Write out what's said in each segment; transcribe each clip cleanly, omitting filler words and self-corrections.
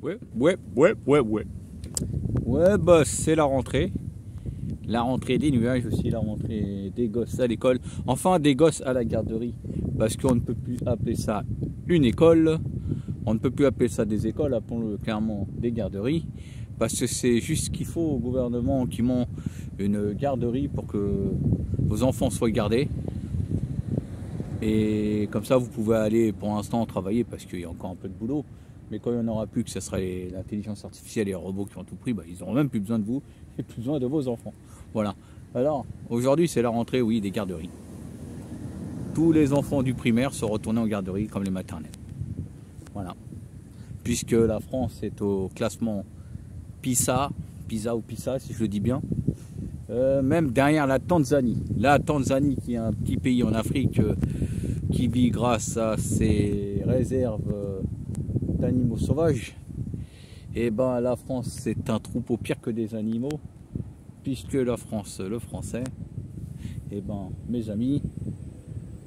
Ouais, bah c'est la rentrée. La rentrée des nuages aussi, la rentrée des gosses à l'école. Enfin, des gosses à la garderie. Parce qu'on ne peut plus appeler ça une école. On ne peut plus appeler ça des écoles, appelons-le clairement des garderies. Parce que c'est juste ce qu'il faut au gouvernement qui monte une garderie pour que vos enfants soient gardés. Et comme ça, vous pouvez aller pour l'instant travailler parce qu'il y a encore un peu de boulot. Mais quand il n'y en aura plus, que ce sera l'intelligence artificielle et les robots qui ont tout pris, bah, ils n'auront même plus besoin de vous et plus besoin de vos enfants. Voilà. Alors, aujourd'hui, c'est la rentrée, oui, des garderies. Tous les enfants du primaire sont retournés en garderie comme les maternelles. Voilà. Puisque la France est au classement PISA ou PISA, si je le dis bien. Même derrière la Tanzanie. La Tanzanie, qui est un petit pays en Afrique qui vit grâce à ses réserves d'animaux sauvages. Et ben la France, c'est un troupeau pire que des animaux, puisque la France, le français, et ben mes amis,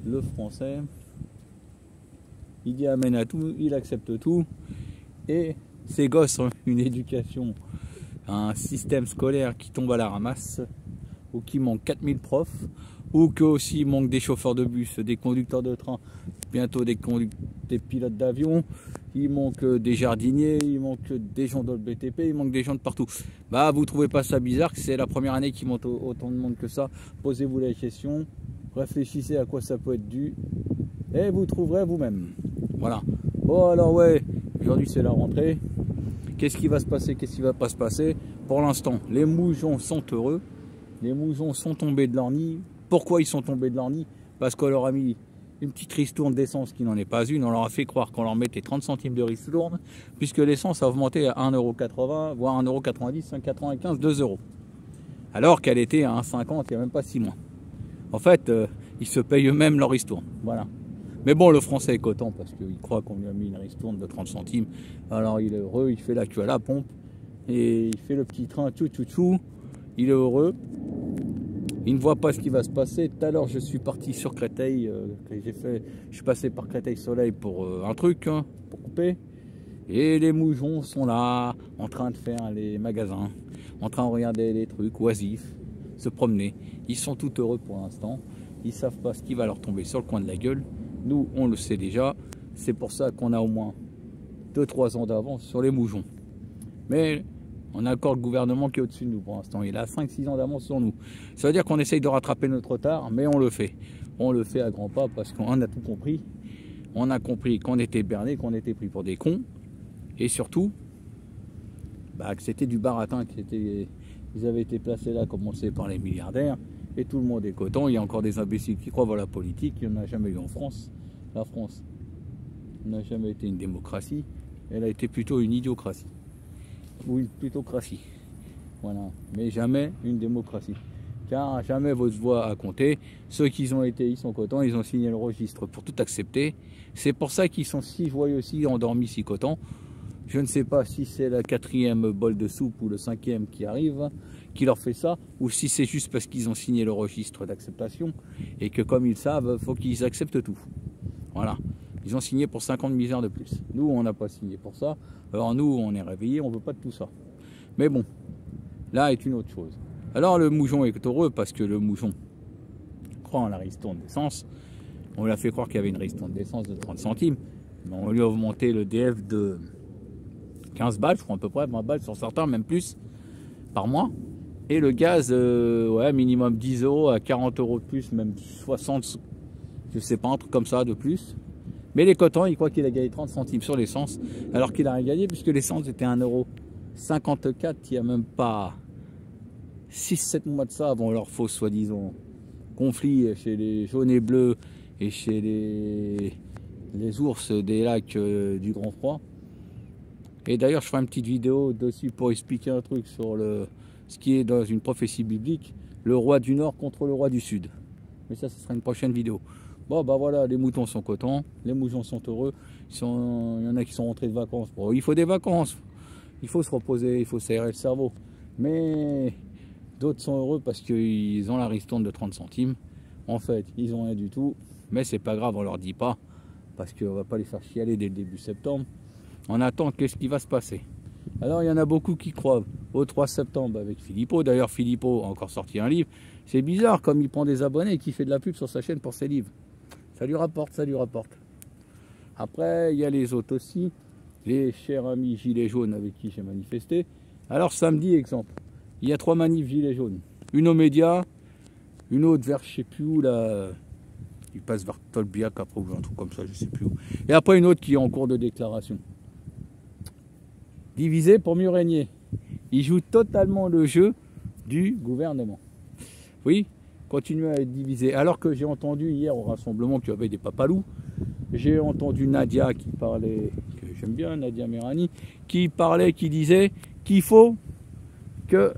le français, il dit amen à tout, il accepte tout, et ces gosses ont une éducation, un système scolaire qui tombe à la ramasse, ou qui manque 4000 profs, ou que aussi il manque des chauffeurs de bus, des conducteurs de train, bientôt des pilotes d'avion, il manque des jardiniers, il manque des gens dans le BTP, il manque des gens de partout. Bah vous trouvez pas ça bizarre que c'est la première année qui monte autant de monde que ça? Posez-vous la question, réfléchissez à quoi ça peut être dû, et vous trouverez vous-même. Voilà. Bon alors ouais, aujourd'hui c'est la rentrée. Qu'est-ce qui va se passer, qu'est-ce qui va pas se passer? Pour l'instant, les moujons sont heureux. Les moujons sont tombés de leur nid. Pourquoi ils sont tombés de leur nid? Parce qu'on leur a mis une petite ristourne d'essence qui n'en est pas une. On leur a fait croire qu'on leur mettait 30 centimes de ristourne, puisque l'essence a augmenté à 1,80 €, voire 1,90 €, 1,95 €, 2 €. Alors qu'elle était à 1,50 € il n'y a même pas 6 mois. En fait, ils se payent eux-mêmes leur ristourne. Voilà. Mais bon, le français est content parce qu'il croit qu'on lui a mis une ristourne de 30 centimes. Alors il est heureux, il fait la queue à la pompe. Et il fait le petit train, tchou. Il est heureux. Il ne voit pas ce qui va se passer. Tout à l'heure, je suis parti sur Créteil. Je suis passé par Créteil-Soleil pour un truc, hein, pour couper. Et les moujons sont là, en train de faire les magasins, en train de regarder les trucs oisifs, se promener. Ils sont tout heureux pour l'instant. Ils ne savent pas ce qui va leur tomber sur le coin de la gueule. Nous, on le sait déjà. C'est pour ça qu'on a au moins 2-3 ans d'avance sur les moujons. Mais on a encore le gouvernement qui est au-dessus de nous pour l'instant. Il a 5-6 ans d'avance sur nous. Ça veut dire qu'on essaye de rattraper notre retard, mais on le fait. On le fait à grands pas parce qu'on a tout compris. On a compris qu'on était bernés, qu'on était pris pour des cons. Et surtout, bah, que c'était du baratin. Ils avaient été placés là, comme on le sait, par les milliardaires. Et tout le monde est content. Il y a encore des imbéciles qui croient dans la politique. Il n'y en a jamais eu en France. La France n'a jamais été une démocratie. Elle a été plutôt une idiocratie. Ou une plutocratie. Voilà. Mais jamais une démocratie. Car jamais votre voix a compté. Ceux qui ont été, ils sont contents. Ils ont signé le registre pour tout accepter. C'est pour ça qu'ils sont si joyeux, si endormis, si contents. Je ne sais pas si c'est la 4e bol de soupe ou le 5e qui arrive, qui leur fait ça, ou si c'est juste parce qu'ils ont signé le registre d'acceptation et que comme ils savent, il faut qu'ils acceptent tout. Voilà. Ils ont signé pour 50 misères de plus. Nous, on n'a pas signé pour ça. Alors nous, on est réveillés, on ne veut pas de tout ça. Mais bon, là est une autre chose. Alors le moujon est heureux parce que le moujon croit en la ristourne d'essence. On lui a fait croire qu'il y avait une ristourne d'essence de 30 centimes. On lui a augmenté le DF de 15 balles, je crois à peu près, 20 balles sur certains, même plus, par mois. Et le gaz, ouais, minimum 10 € à 40 € de plus, même 60, je sais pas, un truc comme ça de plus. Mais les cotons, il croit qu'il a gagné 30 centimes sur l'essence, alors qu'il a rien gagné, puisque l'essence était 1,54 € il n'y a même pas 6-7 mois de ça, avant leur faux soi-disant conflit chez les jaunes et bleus et chez les ours des lacs du Grand Froid. Et d'ailleurs, je ferai une petite vidéo dessus pour expliquer un truc sur ce qui est dans une prophétie biblique, le roi du Nord contre le roi du Sud. Mais ça, ce sera une prochaine vidéo. Bon, bah voilà, les moutons sont contents, les moujons sont heureux. Il y en a qui sont rentrés de vacances. Bon, il faut des vacances, il faut se reposer, il faut s'aérer le cerveau. Mais d'autres sont heureux parce qu'ils ont la ristourne de 30 centimes. En fait, ils n'ont rien du tout. Mais c'est pas grave, on leur dit pas. Parce qu'on va pas les faire chialer dès le début septembre. On attend qu'est-ce qui va se passer. Alors il y en a beaucoup qui croient au 3 septembre avec Philippot. D'ailleurs Philippot a encore sorti un livre. C'est bizarre comme il prend des abonnés et qu'il fait de la pub sur sa chaîne pour ses livres. Ça lui rapporte, ça lui rapporte. Après il y a les autres aussi. Les chers amis gilets jaunes avec qui j'ai manifesté. Alors samedi exemple, il y a 3 manifs gilets jaunes. Une aux médias, une autre vers je sais plus où là. Il passe vers Tolbiac après ou un truc comme ça, je sais plus où. Et après une autre qui est en cours de déclaration. Divisé pour mieux régner. Il joue totalement le jeu du gouvernement. Oui, continue à être divisé. Alors que j'ai entendu hier au rassemblement qu'il y avait des papalous, j'ai entendu Nadia qui parlait, que j'aime bien, Nadia Merani, qui parlait, qui disait qu'il faut que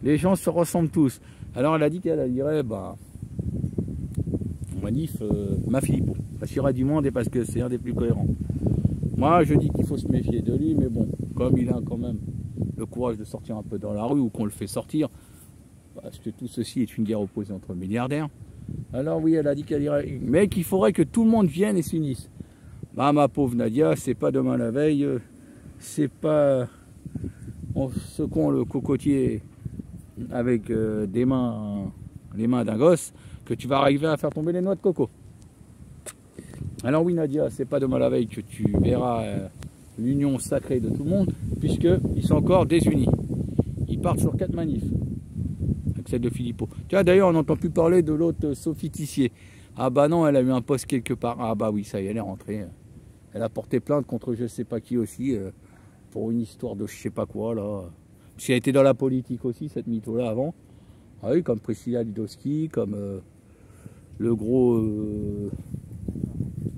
les gens se ressemblent tous. Alors elle a dit qu'elle irait, manif ma Philippot. Parce qu'il y aura du monde et parce que c'est un des plus cohérents. Moi, je dis qu'il faut se méfier de lui, mais bon, comme il a quand même le courage de sortir un peu dans la rue ou qu'on le fait sortir, parce que tout ceci est une guerre opposée entre milliardaires. Alors oui, elle a dit qu'elle irait, mais qu'il faudrait que tout le monde vienne et s'unisse. Bah, ma pauvre Nadia, c'est pas demain la veille, c'est pas en secouant le cocotier avec les mains d'un gosse que tu vas arriver à faire tomber les noix de coco. Alors oui Nadia, c'est pas demain la veille que tu verras l'union sacrée de tout le monde, puisqu'ils sont encore désunis. Ils partent sur 4 manifs, avec celle de Philippot. Tiens, d'ailleurs, on n'entend plus parler de l'autre Sophie Tissier. Ah bah non, elle a eu un poste quelque part. Ah bah oui, ça y est, elle est rentrée. Elle a porté plainte contre je sais pas qui aussi, pour une histoire de je sais pas quoi, là. Parce qu'elle était dans la politique aussi, cette mytho-là, avant. Ah oui, comme Priscilla Lidowski, comme le gros...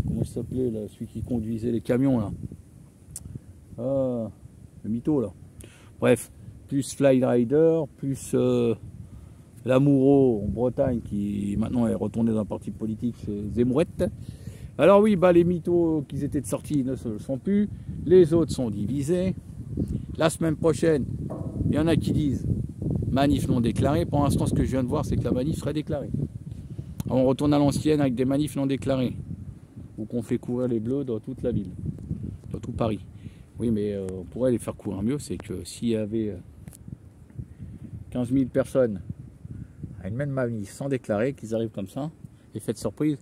comment il s'appelait, là, celui qui conduisait les camions, là. Ah, le mytho, là. Bref, plus Fly Rider, plus Lamoureux en Bretagne, qui maintenant est retourné dans un parti politique chez Zemmourette. Alors oui, les mythos qui étaient de sortie ne se sont plus. Les autres sont divisés. La semaine prochaine, il y en a qui disent manif non déclarée. Pour l'instant, ce que je viens de voir, c'est que la manif serait déclarée. Alors, on retourne à l'ancienne avec des manifs non déclarés. Ou qu'on fait courir les bleus dans toute la ville, dans tout Paris. Oui, mais on pourrait les faire courir mieux. C'est que s'il y avait 15 000 personnes à une même manif sans déclarer, qu'ils arrivent comme ça, effet de surprise,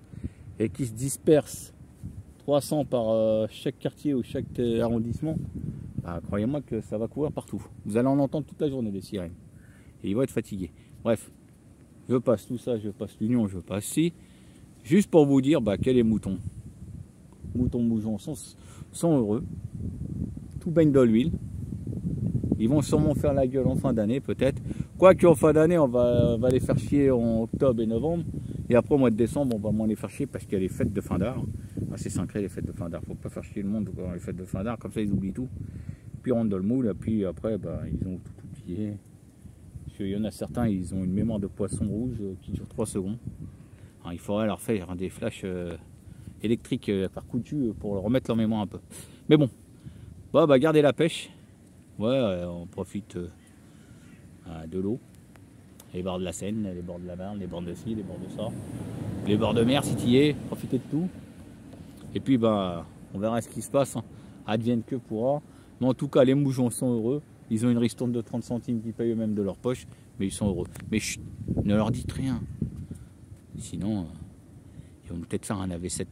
et qu'ils se dispersent 300 par chaque quartier ou chaque arrondissement, croyez-moi que ça va courir partout. Vous allez en entendre toute la journée des sirènes. Et ils vont être fatigués. Bref, je passe tout ça, je passe l'union, je passe ci. Juste pour vous dire quels les moutons. Moutons mouchons sont heureux. Tout baigne dans l'huile. Ils vont sûrement faire la gueule en fin d'année, peut-être. Quoique en fin d'année, on va les faire chier en octobre et novembre. Et après, au mois de décembre, on va moins les faire chier parce qu'il y a les fêtes de fin d'art. C'est sacré, les fêtes de fin d'art. Faut pas faire chier le monde pendant les fêtes de fin d'art. Comme ça, ils oublient tout. Puis, ils rentrent dans le moule. Et puis après, ils ont tout oublié. Il y en a certains, ils ont une mémoire de poisson rouge qui dure 3 secondes. Alors, il faudrait leur faire des flashs électriques par coup de jus pour leur remettre leur mémoire un peu. Mais bon, gardez la pêche. Ouais, on profite de l'eau. Les bords de la Seine, les bords de la Marne, les bords de ci, les bords de ça. Les bords de mer, si tu y es, profitez de tout. Et puis, on verra ce qui se passe. Hein. Advienne que pourra. Mais en tout cas, les mouchons sont heureux. Ils ont une ristourne de 30 centimes qu'ils payent eux-mêmes de leur poche. Mais ils sont heureux. Mais chut, ne leur dites rien. Sinon, ils vont peut-être faire un AV7.